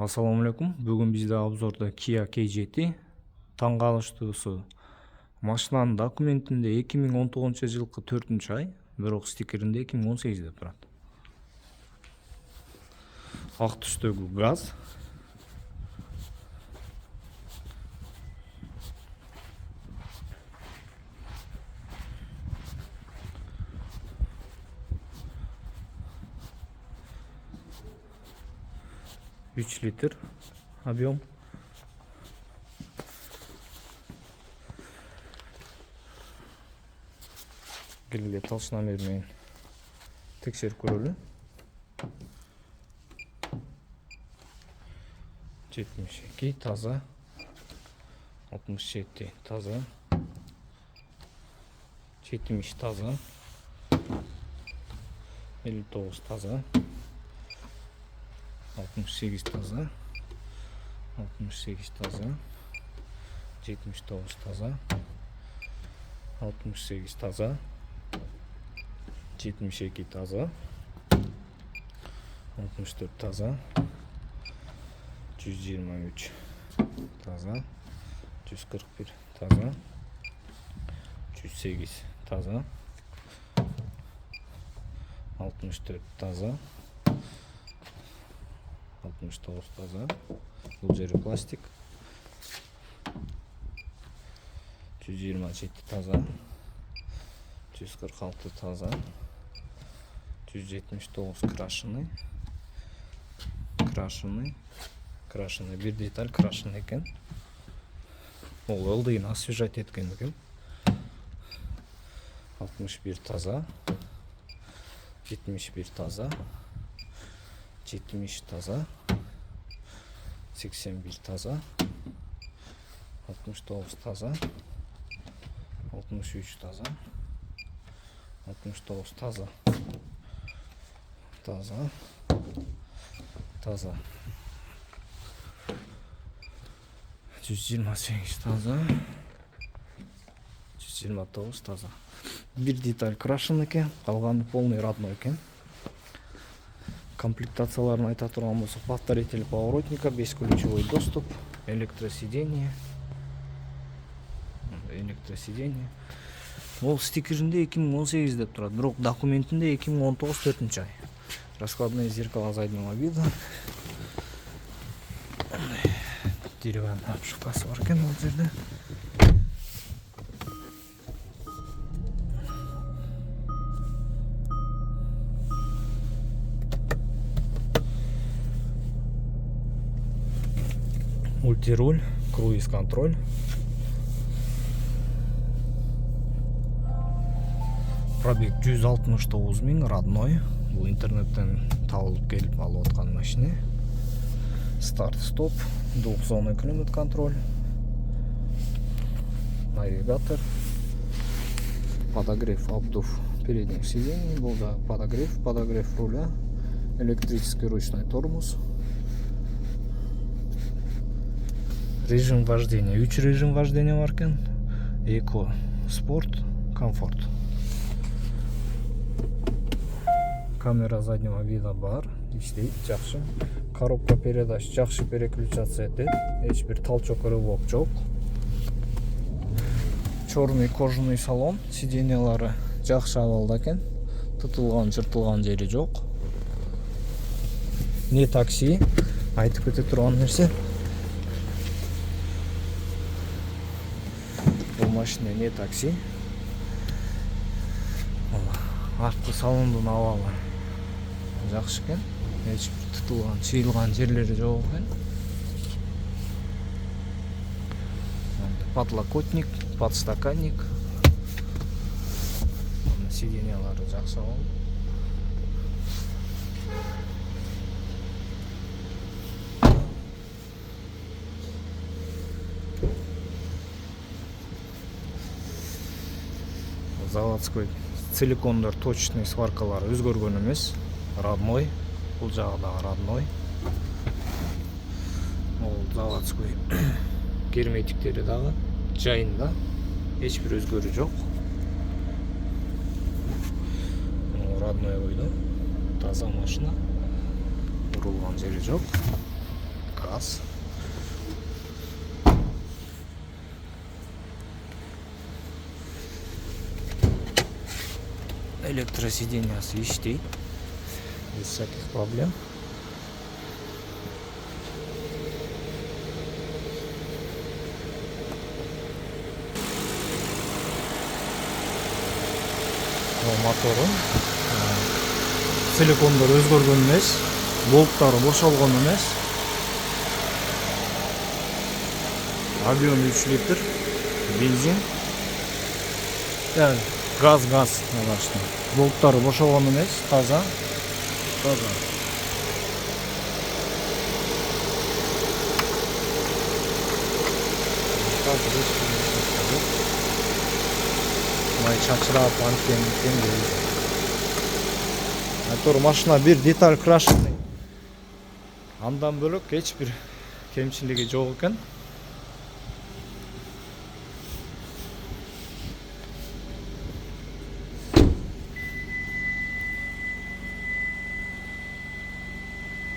Ассаламу алейкум. Бүгүн бизде обзорда Kia K7. Таң калыштуусу машинанын документинде 2019-жылкы 4-ай, бирок стикеринде 2018 деп турат. Ак түстөгү газ. Үч литр объем. Келгиле толщина менен текшерип көрөлү. 72 таза, 67 таза, 70 таза, 59 таза, 68 таза, 68 таза, 79 таза, 68 таза, 72 таза, 64 таза, 123 таза, 141 таза, 108 таза, 64 таза, 69 таза, бул жери пластик, 127 таза, 146 таза, 179 крашеный, бир деталь крашеный экен. Ол ылдыйын освежать эткен экен. 61 таза, 71 таза, 70 таза, 81 таза, 69 таза, 63 таза, 69 таза, таза, 128 таза, 129 таза. Бир деталь крашен экен, калганы полный родной экен. Комплектацияларын айта турган болсок, повторитель поворотника, бесключевой доступ, электросиденье. Ол стикеринде 2018 деп турат, бирок документинде 2019 4-ай. Раскладные зеркала заднего вида. Деревянный обшивкасы бар экен бул жерде. Мультируль, круиз контроль. Пробег 169 000, родной. Бул интернеттен табылып келип алып аткан машина. Старт, стоп, двухзонный климат контроль, навигатор, подогрев, обдув передних сидений, был да, подогрев руля, электрический ручной тормоз, режим вождения, 3 режим вождения бар экен: эко, спорт, комфорт. Камера заднего вида бар, иштейт жакшы. Коробка передач жакшы переключация этет, эч бир толчок рывок жок. Черный кожаный салон, сиденьялары жакшы абалда экен, тытылган, жыртылган жери жок. Не такси, айтып кете турган нерсе. Бул машина не такси. Артқы салондун абалы жакшы экен. Эч бир тытылган, чыйылган жерлери жок экен. Подлокотник, подстаканник. Сиденьялары жакшы абал. Заводской силикондор точный сваркалары өзгөргөн эмес, родной. Бул жагы дагы родной. Ол заводской герметиктери дагы жайында, эч бир өзгөрүү жок. Родной бойдо таза машина, урулган жери жок. аз. Электросидениясы иштейт без всяких проблем. Мотору силикондор өзгөргөн эмес, болттары бошолгон эмес. Объем 3 литр, бензин. Газ арашта. Болттары бошолгон эмес, таза. Май чачырап антен мотор машина бир деталь крашеный. Андан бөлөк эч бир кемчилиги жок экен.